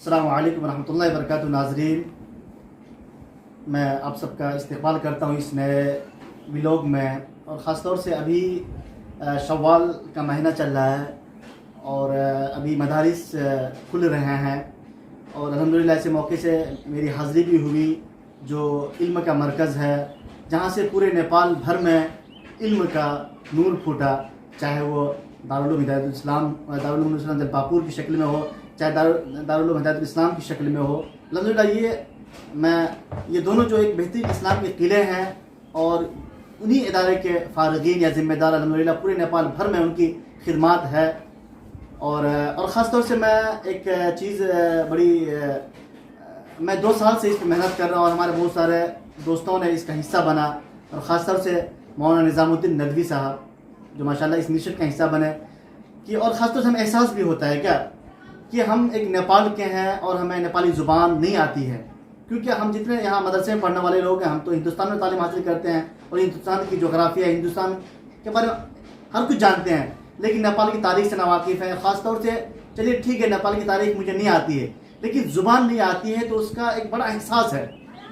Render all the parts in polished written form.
अस्सलामु अलैकुम रहमतुल्लाहि व बरकातुहू। नाज़रीन, मैं आप सबका इस्तकबाल करता हूँ इस नए व्लॉग में। और ख़ास तौर से अभी शव्वाल का महीना चल रहा है और अभी मदारिस खुल रहे हैं और अल्हम्दुलिल्लाह ऐसे मौके से मेरी हाज़िरी भी हुई जो इल्म का मरकज़ है, जहाँ से पूरे नेपाल भर में इल्म का नूर फूटा, चाहे वो दारुल उलूम हिदायतुल इस्लाम जलपापुर की शक्ल में हो, चाहे दारुल उलूम हिदायतुल इस्लाम की शक्ल में हो। अल्हम्दुलिल्लाह ये दोनों जो एक बेहतरीन इस्लाम के किले हैं और उन्हीं इदारे के फ़ारिगीन या ज़िम्मेदार अल्हम्दुलिल्लाह पूरे नेपाल भर में उनकी खिदमात है। और ख़ास तौर से मैं एक चीज़ मैं 2 साल से इस पर मेहनत कर रहा हूँ और हमारे बहुत सारे दोस्तों ने इसका हिस्सा बना, और ख़ास तौर से मौलाना निज़ामुद्दीन नदवी साहब जो माशाल्लाह इस मिशन का हिस्सा बने कि, और ख़ास तौर से हमें एहसास भी होता है क्या कि हम एक नेपाल के हैं और हमें नेपाली ज़ुबान नहीं आती है, क्योंकि हम जितने यहाँ मदरसे में पढ़ने वाले लोग हैं हम तो हिंदुस्तान में तालीम हासिल करते हैं और हिंदुस्तान की जोग्राफिया, हिंदुस्तान के बारे में हर कुछ जानते हैं, लेकिन नेपाल की तारीख से नावाकिफ़ है। ख़ास तौर से चलिए ठीक है, नेपाल की तारीख मुझे नहीं आती है, लेकिन ज़ुबान नहीं आती है तो उसका एक बड़ा एहसास है।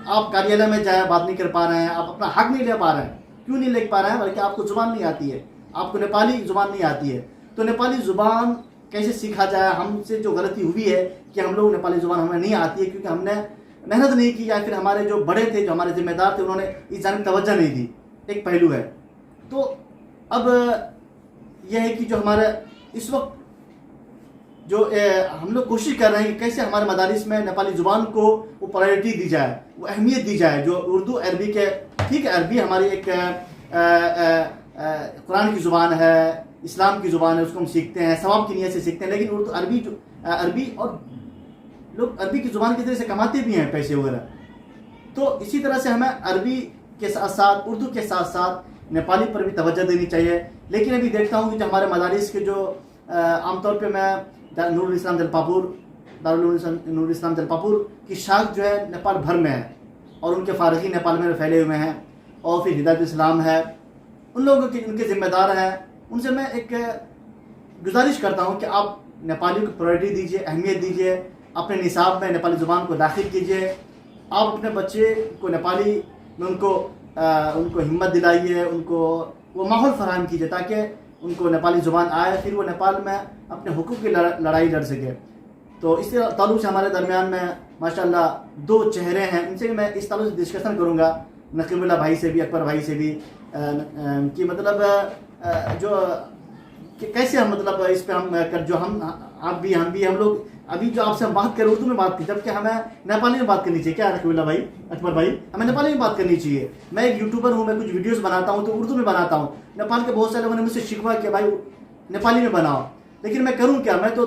आप कार्यालय में जाए बात नहीं कर पा रहे हैं, आप अपना हक नहीं ले पा रहे हैं, क्यों नहीं ले पा रहे हैं? बल्कि आपको ज़ुबान नहीं आती है, आपको नेपाली ज़ुबान नहीं आती है। तो नेपाली ज़ुबान कैसे सीखा जाए? हमसे जो गलती हुई है कि हम लोग नेपाली ज़ुबान हमें नहीं आती है क्योंकि हमने मेहनत नहीं की, या फिर हमारे जो बड़े थे, जो हमारे ज़िम्मेदार थे, उन्होंने इस जानिब तवज्जो नहीं दी। एक पहलू है। तो अब यह है कि जो हमारे इस वक्त जो हम लोग कोशिश कर रहे हैं कि कैसे हमारे मदारिस में नेपाली ज़ुबान को वो प्रायोरिटी दी जाए, वो अहमियत दी जाए। जो उर्दू अरबी के, ठीक है, अरबी हमारी एक कुरान की ज़ुबान है, इस्लाम की ज़ुबान है, उसको हम सीखते हैं, सवाब की नीयत से सीखते हैं, लेकिन उर्दू अरबी और लोग अरबी की ज़ुबान की तरह से कमाते भी हैं पैसे वगैरह। तो इसी तरह से हमें अरबी के साथ साथ उर्दू के साथ साथ नेपाली पर भी तवज्जो देनी चाहिए। लेकिन अभी देखता हूँ कि जो हमारे मदारिस के जो आमतौर पे मैं नूरुल इस्लाम जलपापुर, नूरुल इस्लाम जलपापुर की शाख जो है नेपाल भर में है और उनके फ़ारिगीन नेपाल में फैले हुए हैं, और फिर हिदायतुल इस्लाम है, उन लोगों के उनके ज़िम्मेदार हैं। उनसे मैं एक गुजारिश करता हूँ कि आप नेपाली को प्रायोरिटी दीजिए, अहमियत दीजिए, अपने निसाब में नेपाली ज़ुबान को दाखिल कीजिए। आप अपने बच्चे को नेपाली में उनको हिम्मत दिलाइए, उनको वो माहौल फराहम कीजिए ताकि उनको नेपाली ज़ुबान आए, फिर वो नेपाल में अपने हुकूक की लड़ाई लड़ सके। तो इस ताल्लुक़ से हमारे दरमियान में माशाल्लाह 2 चेहरे हैं, इनसे भी मैं इस ताल्लुक़ से डिस्कशन करूँगा, नकीबुल्लाह भाई से भी, अकबर भाई से भी, कि मतलब जो कैसे हम मतलब इस पर हम कर जो हम लोग अभी जो आपसे हम बात करें उर्दू में बात की, जबकि हमें नेपाली में बात करनी चाहिए। क्या नकीबुल्लाह भाई, अकबर भाई, हमें नेपाली में बात करनी चाहिए। मैं एक यूट्यूबर हूँ, मैं कुछ वीडियोस बनाता हूँ तो उर्दू में बनाता हूँ। नेपाल के बहुत सारे लोगों ने मुझसे शिकवा किया भाई नेपाली में बनाओ, लेकिन मैं करूँ क्या? मैं तो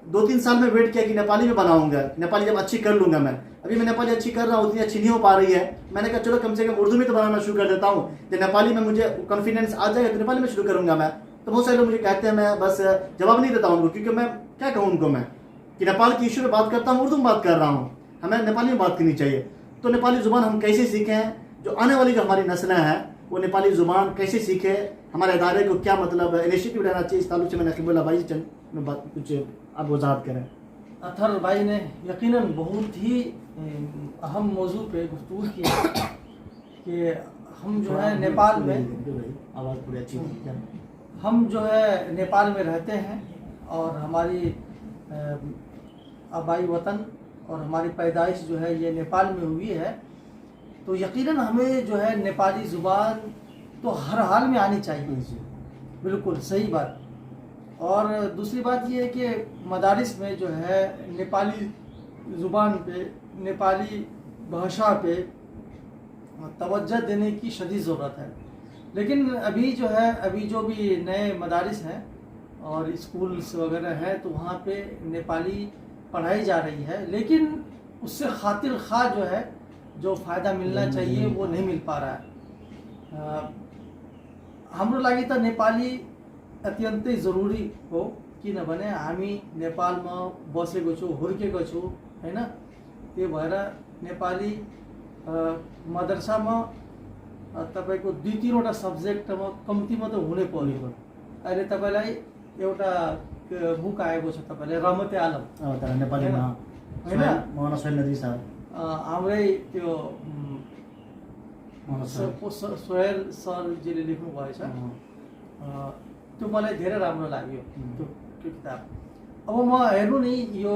2-3 साल में वेट किया कि नेपाली में बनाऊंगा, नेपाली जब अच्छी कर लूँगा। मैं अभी नेपाली अच्छी कर रहा हूँ, उतनी अच्छी नहीं हो पा रही है। मैंने कहा चलो कम से कम उर्दू में तो बनाना शुरू कर देता हूँ, जब नेपाली में मुझे कॉन्फिडेंस आ जाएगा तो नेपाली में शुरू करूँगा मैं। तो बहुत सारे लोग मुझे कहते हैं, मैं बस जवाब नहीं देता उनको, क्योंकि मैं क्या कहूँ उनको, मैं कि नेपाल की इशू में बात करता हूँ, उर्दू में बात कर रहा हूँ, हमें नेपाली में बात करनी चाहिए। तो नेपाली ज़ुबान हम कैसे सीखें? जो आने वाली जो हमारी नस्लें हैं वो नेपाली ज़ुबान कैसे सीखे? हमारे इदारे को क्या मतलब इनिशिएटिव लेना चाहिए? इस ताल्लुक़ से मैं नकीबुल्लाह भाई से बात कुछ आप वजाहत करें। अतहर भाई ने यकीनन बहुत ही अहम मौजू पे गुफ्तगू की है कि हम जो है नेपाल में, आवाज़ पूरी अच्छी, हम जो है नेपाल में रहते हैं और हमारी आबाई वतन और हमारी पैदाइश जो है ये नेपाल में हुई है। तो यकीनन हमें जो है नेपाली ज़ुबान तो हर हाल में आनी चाहिए। बिल्कुल सही बात। और दूसरी बात ये है कि मदारिस में जो है नेपाली ज़ुबान पे, नेपाली भाषा पे तवज्जो देने की शदीद ज़रूरत है। लेकिन अभी जो भी नए मदारिस हैं और स्कूल्स वगैरह हैं तो वहाँ पे नेपाली पढ़ाई जा रही है, लेकिन उससे खातिर खा जो है जो फ़ायदा मिलना चाहिए वो नहीं मिल पा रहा है। हाम्रो लागि त नेपाली अत्यन्तै ज़रूरी हो, किनभने हामी नेपालमा बसेको छु, हुर्केको छु हैन। त्यो भएर नेपाली मदरसामा तपाईको 2-3 सब्जेक्टमा कम्तीमा त हुनै पर्यो। अहिले तपाईलाई एउटा बुक आएको छ, तपाईले रहमते आलम नेपालीमा होइन मौलाना सोहेल नदवी साहब हाम्रै त्यो मौलाना साहब सोहेल सरजीले लेख्नु भएछ त्यो मलाई धेरै राम्रो लाग्यो त्यो किताब। अब म हेर्नु नि यो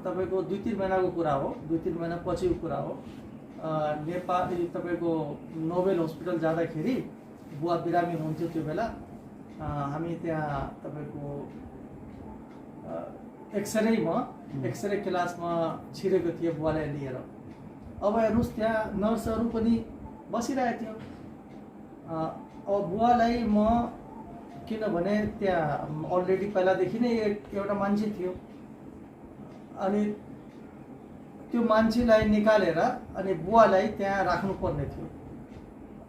तपाईँको 2-3 महिनाको कुरा हो, 2-3 महिना पछिको कुरा हो। नेपाल तपाईँको नोबेल हस्पिटल जाँदाखेरि बुवा बिरामी हुनुहुन्थ्यो त्यो बेला। हामी त्यहाँ तपाईँको एक्सरे क्लासमा छिरेको थियो बुवालाई लिएर। अब हेर्नुहोस् त्यहाँ नर्सहरू पनि बसिरहेको थियो। अब बुवालाई म किनभने त्यहाँ अलरेडी पहिलादेखि नै एउटा मान्छे थियो, अनि त्यो मान्छेलाई निकालेर अनि बुवालाई त्यहाँ राख्नुपर्ने थियो।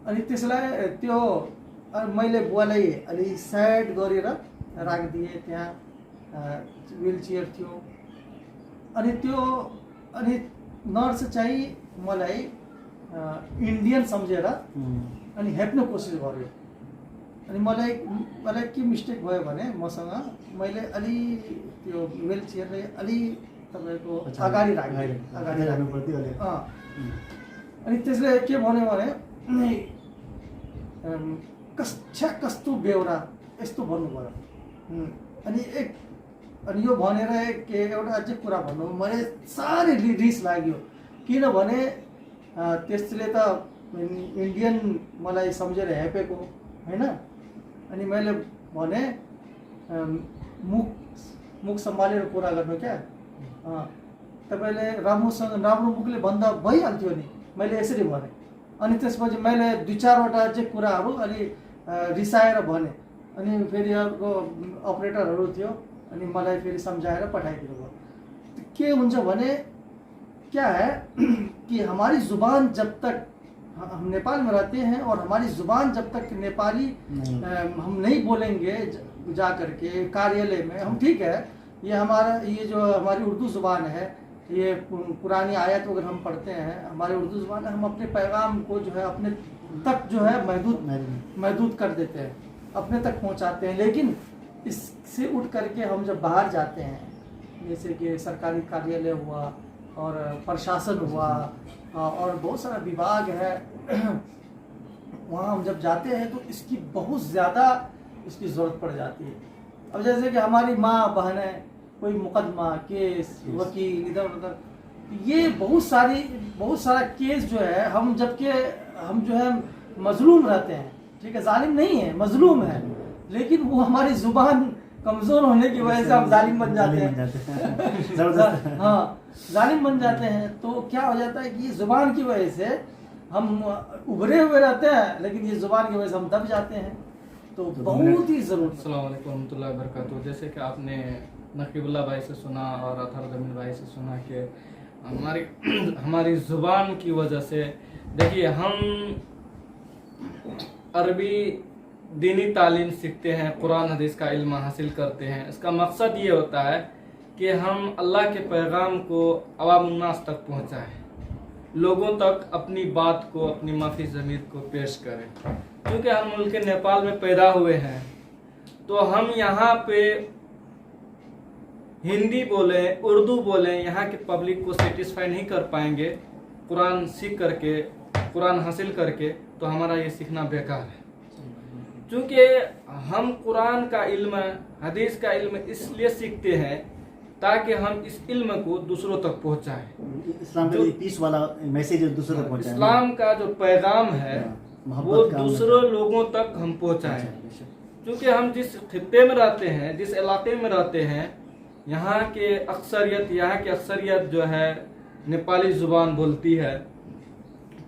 अनि त्यसलाई त्यो मैले बुवालाई अलि साइड गरेर राखिदिएँ। त्यहाँ व्हील चेयर थियो। अनि नर्स चाहिँ मलाई इन्डियन सम्झेर अनि हेप्ने कोसिस गर्यो। अनि मलाई के मिस्टेक भयो भने मसँग मैले अलि त्यो व्हील चेयरलाई अलि तपाईँको अगाडि राख्नु पर्थ्यो। अनि त्यसले के भन्यो भने कस्तो बेहोरा यस्तो भन्नुभयो। अनि यो भनेर एउटा अझै कुरा भन्नु मैले साह्रै रिस लाग्यो, किनभने त्यसले त इन्डियन मलाई सम्झेर हेपेको होइन। अनि मैले भने मुख सम्हालेर कुरा गर्नु क्या, तपाईँले राम्रो मुखले भन्दा भइहाल्थ्यो नि, मैले यसरी भने। अनि त्यसपछि मैले 2-4वटा चाहिँ कुराहरू अलि रिसाएर भने। अनि फेरि अर्को अपरेटरहरू थियो, अनि मलाई फेरि सम्झाएर पठाइदिनु भयो। के हुन्छ भने क्या है कि हमारी ज़ुबान जब तक हम नेपाल में रहते हैं और हमारी ज़ुबान जब तक नेपाली हम नहीं बोलेंगे जा करके कार्यालय में, हम ठीक है ये जो हमारी उर्दू ज़ुबान है, ये पुरानी आयत अगर हम पढ़ते हैं, हमारी उर्दू ज़ुबान है, हम अपने पैगाम को जो है अपने तक जो है महदूद कर देते हैं, अपने तक पहुंचाते हैं। लेकिन इससे उठ करके हम जब बाहर जाते हैं, जैसे कि सरकारी कार्यालय हुआ और प्रशासन हुआ और बहुत सारा विभाग है, वहाँ हम जब जाते हैं तो इसकी बहुत ज़्यादा इसकी ज़रूरत पड़ जाती है। अब जैसे कि हमारी माँ बहनें, कोई मुकदमा केस वकील इधर उधर, ये बहुत सारा केस जो है हम जो है मजलूम रहते हैं, ठीक है, जालिम नहीं है, मजलूम है, लेकिन वो हमारी ज़ुबान कमज़ोर होने की वजह से हम जालिम बन जाते हैं। हाँ, जालिम बन जाते हैं। तो क्या हो जाता है कि ये ज़ुबान की वजह से हम उभरे हुए रहते हैं, लेकिन ये ज़ुबान की वजह से हम दब जाते हैं। तो बहुत ही ज़रूर। अस्सलाम वालेकुम रहमतुल्लाहि व बरकातहू। जैसे कि आपने नकीबुल्लाह भाई से सुना और अतहर जमीन भाई से सुना कि हमारी ज़ुबान की वजह से, देखिए हम अरबी दीनी तालीम सीखते हैं, कुरान हदीस का इल्म हासिल करते हैं। इसका मकसद ये होता है कि हम अल्लाह के पैगाम को अवामुन्नास तक पहुँचाएँ, लोगों तक अपनी बात को, अपनी माफ़ी ज़मीर को पेश करें। क्योंकि हम मुल्क नेपाल में पैदा हुए हैं, तो हम यहाँ पे हिंदी बोलें, उर्दू बोलें, यहाँ के पब्लिक को सेटिस्फाई नहीं कर पाएंगे। कुरान सीख करके, कुरान हासिल करके, तो हमारा ये सीखना बेकार है। क्योंकि हम कुरान का इल्म, हदीस का इल्म इसलिए सीखते हैं ताकि हम इस इल्म को दूसरों तक पहुंचाएं। इस्लाम का पीस वाला मैसेज दूसरों तक पहुंचाएं। इस्लाम का जो पैगाम है वो दूसरों लोगों तक हम पहुंचाएं। क्योंकि हम जिस खित्ते में रहते हैं, जिस इलाके में रहते हैं, यहाँ की अक्सरियत जो है नेपाली ज़ुबान बोलती है।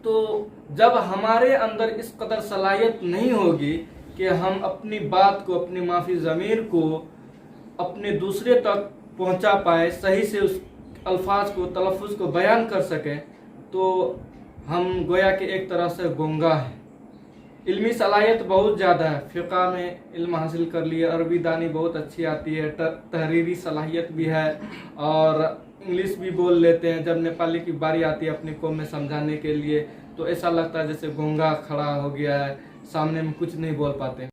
तो जब हमारे अंदर इस कदर सलाहियत नहीं होगी कि हम अपनी बात को, अपनी माफ़ी ज़मीर को अपने दूसरे तक पहुंचा पाए, सही से उस अल्फाज को, तलफ़ुज़ को बयान कर सकें, तो हम गोया कि एक तरह से गूंगा है। इल्मी सलाहियत बहुत ज़्यादा है, फ़िक़ा में इल्म हासिल कर लिए, अरबी दानी बहुत अच्छी आती है, तहरीरी सलाहियत भी है और इंग्लिश भी बोल लेते हैं। जब नेपाली की बारी आती है अपनी कौम में समझाने के लिए, तो ऐसा लगता है जैसे गूंगा खड़ा हो गया है, सामने में कुछ नहीं बोल पाते।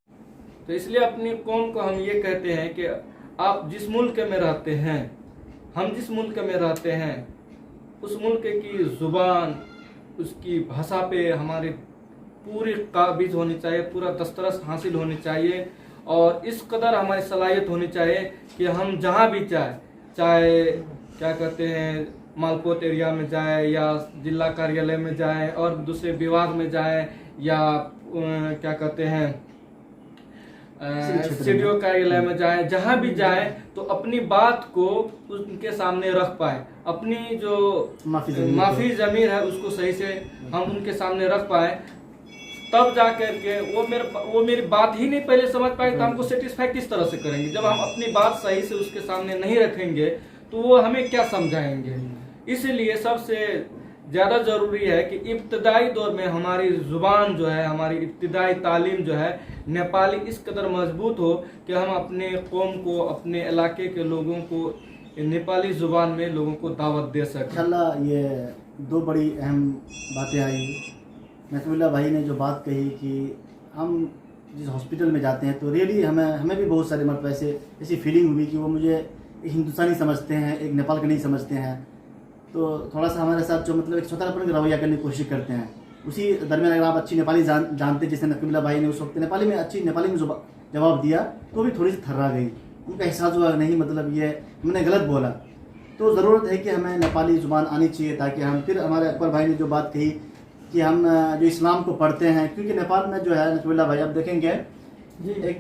तो इसलिए अपनी कौम को हम ये कहते हैं कि आप जिस मुल्क में रहते हैं, हम जिस मुल्क में रहते हैं, उस मुल्क की ज़ुबान, उसकी भाषा पे हमारी पूरी काबिज होनी चाहिए, पूरा दस्तरस हासिल होनी चाहिए और इस कदर हमारी सलाहियत होनी चाहिए कि हम जहाँ भी चाहे क्या कहते हैं मालपोत एरिया में जाए या जिला कार्यालय में जाए और दूसरे विभाग में जाए या क्या कहते हैं सीडीओ कार्यालय में जाए, जहाँ भी जाए तो अपनी बात को उनके सामने रख पाए, अपनी जो माफी ज़मीर है उसको सही से हम उनके सामने रख पाए, तब जा करके वो मेरी बात ही नहीं पहले समझ पाए तो हमको सेटिस्फाई किस तरह से करेंगे। जब हम अपनी बात सही से उसके सामने नहीं रखेंगे तो वो हमें क्या समझाएंगे। इसलिए सबसे ज़्यादा ज़रूरी है कि इब्तदाई दौर में हमारी ज़ुबान जो है, हमारी इब्तदाई तालीम जो है नेपाली इस कदर मजबूत हो कि हम अपने कौम को, अपने इलाके के लोगों को नेपाली ज़ुबान में लोगों को दावत दे सकें। इंशाल्लाह ये दो बड़ी अहम बातें आई। नकमुल्लाह भाई ने जो बात कही कि हम जिस हॉस्पिटल में जाते हैं तो रियली हमें भी बहुत सारे मतलब ऐसी फीलिंग हुई कि वो मुझे एक हिंदुस्तानी समझते हैं, एक नेपाल का नहीं समझते हैं। तो थोड़ा सा हमारे साथ जो मतलब एक स्वतंत्रपन का रवैया करने की कोशिश करते हैं। उसी दरमियान अगर आप अच्छी नेपाली जानते जैसे नकमुल्लाह भाई ने उस वक्त नेपाली में जवाब दिया तो भी थोड़ी सी थर्रा गई, उनका एहसास हुआ नहीं मतलब ये हमने गलत बोला। तो ज़रूरत है कि हमें नेपाली ज़ुबान आनी चाहिए ताकि हम फिर हमारे अकबर भाई ने जो बात कही कि हम जो इस्लाम को पढ़ते हैं, क्योंकि नेपाल में जो है नकमुल्लाह भाई आप देखेंगे एक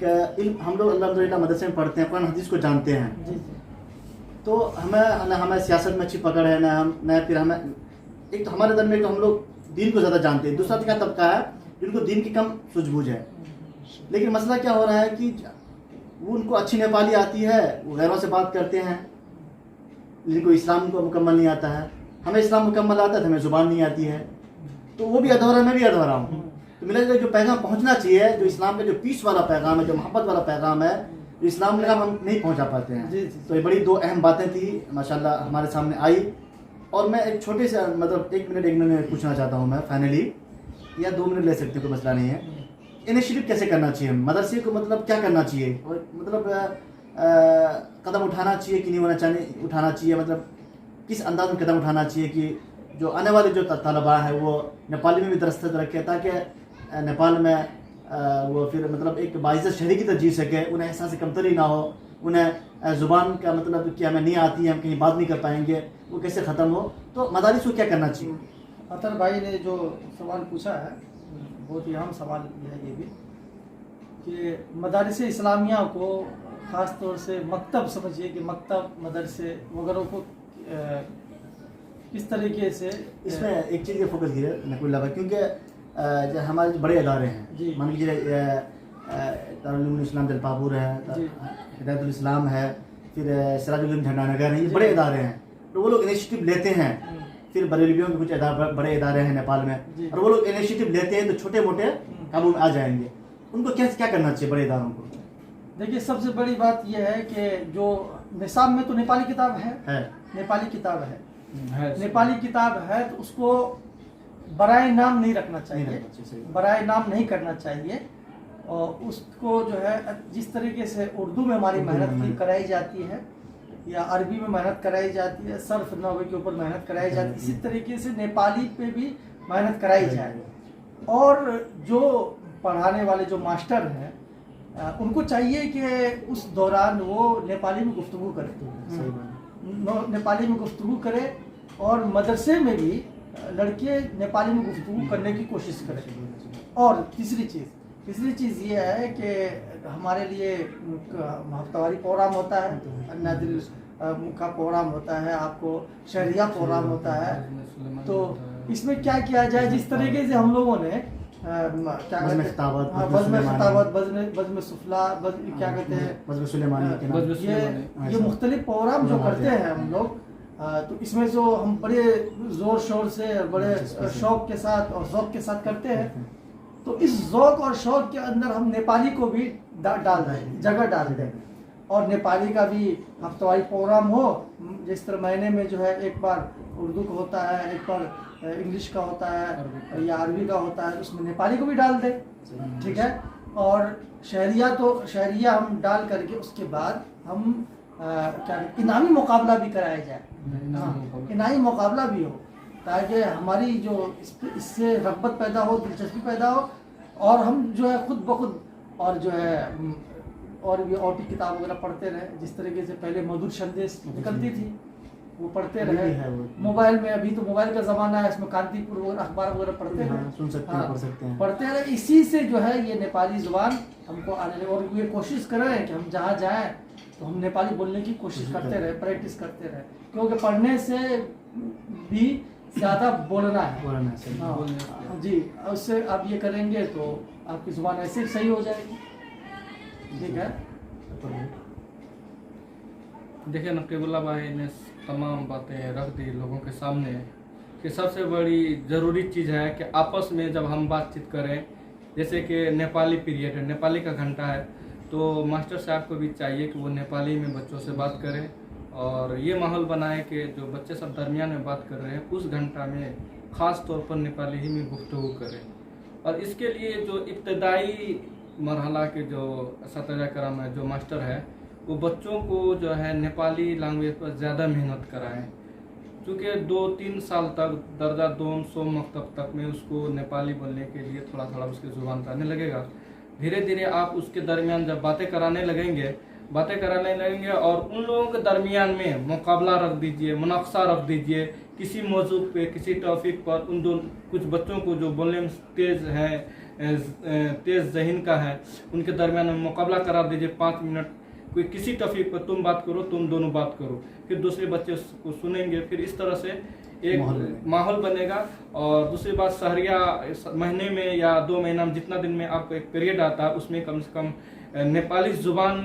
हम लोग अल्हम्दुलिल्लाह मदरसे में पढ़ते हैं, कुरान हदीस को जानते हैं। तो हमें सियासत में अच्छी पकड़ है न फिर हमें एक तो हमारे दर में तो हम लोग दीन को ज़्यादा जानते हैं, दूसरा क्या तबका है जिनको दीन की कम सूझबूझ है। लेकिन मसला क्या हो रहा है कि वो उनको अच्छी नेपाली आती है, वो गैरों से बात करते हैं, जिनको इस्लाम को मुकम्मल नहीं आता है। हमें इस्लाम मुकम्मल आता है तो हमें ज़ुबान नहीं आती है, तो वो भी अधूरा, मैं भी अधूरा हूँ। तो मिला जो पैगाम पहुँचना चाहिए, जो इस्लाम का जो पीस वाला पैगाम है, जो मोहब्बत वाला पैगाम है, जो इस्लाम में हम नहीं पहुँचा पाते हैं। तो ये बड़ी दो अहम बातें थी माशाल्लाह हमारे सामने आई। और मैं एक छोटे से मतलब एक मिनट में पूछना चाहता हूँ मैं फाइनली, या 2 मिनट ले सकते कोई मसला नहीं है। इनिशिएटिव कैसे करना चाहिए मदरसे को, मतलब क्या करना चाहिए, और मतलब कदम उठाना चाहिए कि नहीं उठाना चाहिए, मतलब किस अंदाज में कदम उठाना चाहिए कि जो आने वाले जो तलबा है वो नेपाली में भी दस्तखत रखे ताकि नेपाल में वो फिर मतलब एक बाइज़्ज़त शहरी की तरह जी सके, उन्हें एहसास कमतरी ना हो, उन्हें ज़ुबान का मतलब कि हमें नहीं आती है, हम कहीं बात नहीं कर पाएंगे, वो कैसे ख़त्म हो। तो मदारिस को क्या करना चाहिए। अतर भाई ने जो सवाल पूछा है बहुत ही अहम सवाल है ये भी, कि मदारिस इस्लामिया को ख़ास तौर से मकतब समझिए कि मकतब मदरसे वगैरह को किस तरीके से इसमें एक चीज़ का फोकस किया नकमुल्लाह भाई, क्योंकि जो हमारे जो बड़े अदारे हैं, मान लीजिए दारुल उलूम इस्लाम जलपापुर है, हिदायतुल इस्लाम है, फिर सिराजुल उलूम झंडानगर है, ये बड़े अदारे हैं। तो वो लोग इनिशिएटिव लेते हैं, फिर बरेलवियों के कुछ बड़े अदारे हैं नेपाल में, और वो लोग इनिशिएटिव लेते हैं तो छोटे मोटे काबू में आ जाएंगे। उनको क्या करना चाहिए बड़े इदारों को। देखिए सबसे बड़ी बात यह है कि जो निसाब में तो नेपाली किताब है। नेपाली किताब है, नेपाली किताब है, तो उसको बराए नाम नहीं रखना चाहिए, बराए नाम नहीं करना चाहिए। और उसको जो है जिस तरीके से उर्दू में हमारी मेहनत कराई जाती है या अरबी में मेहनत कराई जाती है, सर्फ नहवे के ऊपर मेहनत कराई जाती है, इसी तरीके से नेपाली पे भी मेहनत कराई जाए। और जो पढ़ाने वाले जो मास्टर हैं उनको चाहिए कि उस दौरान वो नेपाली में गुफ्तगू करें, नेपाली में गुफ्तगू करें, और मदरसे में भी लड़के नेपाली में गुफ्तगू करने की कोशिश करें। और तीसरी चीज़ ये है कि हमारे लिए हफ्तावारी प्रोग्राम होता है, नादिल का प्रोग्राम होता है, आपको शहरिया प्रोग्राम होता है। तो इसमें क्या किया जाए, जिस तरीके से हम लोगों ने क्या कहते हैं बज़्म सुफला, क्या कहते हैं, ये मुख्तलिफ प्रोग्राम जो करते हैं हम लोग, तो इसमें जो हम बड़े ज़ोर शोर से, बड़े शौक़ के साथ और ज़ौक़ के साथ करते हैं, तो इस ज़ौक़ और शौक़ के अंदर हम नेपाली को भी डाल दें, जगह डाल दें। और नेपाली का भी हफ्तावारी प्रोग्राम हो, जिस तरह महीने में जो है एक बार उर्दू का होता है, एक बार इंग्लिश का होता है या अरबी का होता है, उसमें नेपाली को भी डाल दें, ठीक है। और शहरिया हम डाल करके उसके बाद हम क्या इनामी मुकाबला भी कराया जाए, हाँ, इनाई मुकाबला भी हो, ताकि हमारी जो इससे रग़बत पैदा हो, दिलचस्पी पैदा हो, और हम जो है खुद ब खुद और जो है और भी और भी किताब वगैरह पढ़ते रहे। जिस तरीके से पहले मधुर संदेश निकलती थी वो पढ़ते अभी भी रहे। है वो। मोबाइल में अभी तो मोबाइल का ज़माना है, इसमें कांतिपुर वगैरह अखबार वगैरह पढ़ते हाँ, हैं, सुन सकते हैं, पढ़ सकते हैं। पढ़ते रहे। इसी से जो है ये नेपाली ज़ुबान हमको आने लगे, और ये कोशिश कर रहे हैं कि हम जहाँ जाएँ तो हम नेपाली बोलने की कोशिश करते रहे, प्रैक्टिस करते रहे, क्योंकि पढ़ने से भी ज़्यादा बोलना है। बोलना सही। हाँ, जी, उससे आप ये करेंगे तो आपकी ज़ुबान ऐसे सही हो जाएगी। ठीक है। देखिए नकीबुल्लाह भाई ने तमाम बातें रख दी लोगों के सामने कि सबसे बड़ी ज़रूरी चीज़ है कि आपस में जब हम बातचीत करें, जैसे कि नेपाली पीरियड है, नेपाली का घंटा है, तो मास्टर साहब को भी चाहिए कि वो नेपाली में बच्चों से बात करें और ये माहौल बनाए कि जो बच्चे सब दरमियान में बात कर रहे हैं उस घंटा में ख़ास तौर पर नेपाली ही में गुफ्तगू करें। और इसके लिए जो इब्तदाई मरहला के जो असतिज़ा कराम है, जो मास्टर है, वो बच्चों को जो है नेपाली लैंग्वेज पर ज़्यादा मेहनत कराएं, क्योंकि 2-3 साल तक दर्जा 2 सोम मकतब तक में उसको नेपाली बोलने के लिए थोड़ा थोड़ा उसकी ज़ुबान पर आने लगेगा। धीरे धीरे आप उसके दरमियान जब बातें कराने लगेंगे और उन लोगों के दरमियान में मुकाबला रख दीजिए, मुनाक़शा रख दीजिए किसी मौजू पे, किसी टॉपिक पर। उन दो कुछ बच्चों को जो बोलने में तेज़ है, तेज़ ज़हन का है, उनके दरमियान में मुकाबला करा दीजिए 5 मिनट। कोई किसी टॉपिक पर तुम बात करो, तुम दोनों बात करो, फिर दूसरे बच्चे उसको सुनेंगे, फिर इस तरह से एक माहौल बनेगा। और दूसरी बात, शहरिया महीने में या 2 महीना में जितना दिन में आपको एक पीरियड आता है, उसमें कम से कम नेपाली ज़ुबान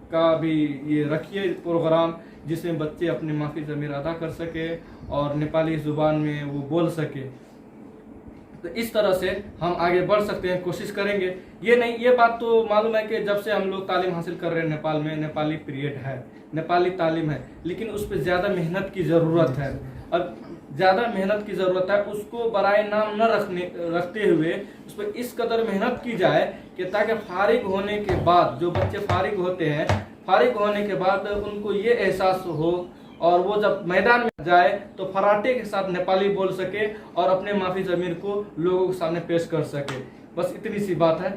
का भी ये रखिए प्रोग्राम, जिसमें बच्चे अपनी माफ़ी ज़मीर अदा कर सके और नेपाली ज़ुबान में वो बोल सके। तो इस तरह से हम आगे बढ़ सकते हैं, कोशिश करेंगे। ये बात तो मालूम है कि जब से हम लोग तालीम हासिल कर रहे हैं नेपाल में, नेपाली पीरियड है, नेपाली तालीम है, लेकिन उस पर ज़्यादा मेहनत की ज़रूरत है। अब ज़्यादा मेहनत की ज़रूरत है, उसको बराए नाम न रखते हुए उस पर इस कदर मेहनत की जाए कि ताकि फारिग होने के बाद, जो बच्चे फारिग होते हैं, फारिग होने के बाद उनको ये एहसास हो और वो जब मैदान में जाए तो फराटे के साथ नेपाली बोल सके और अपने माफ़ी ज़मीर को लोगों के सामने पेश कर सके। बस इतनी सी बात है।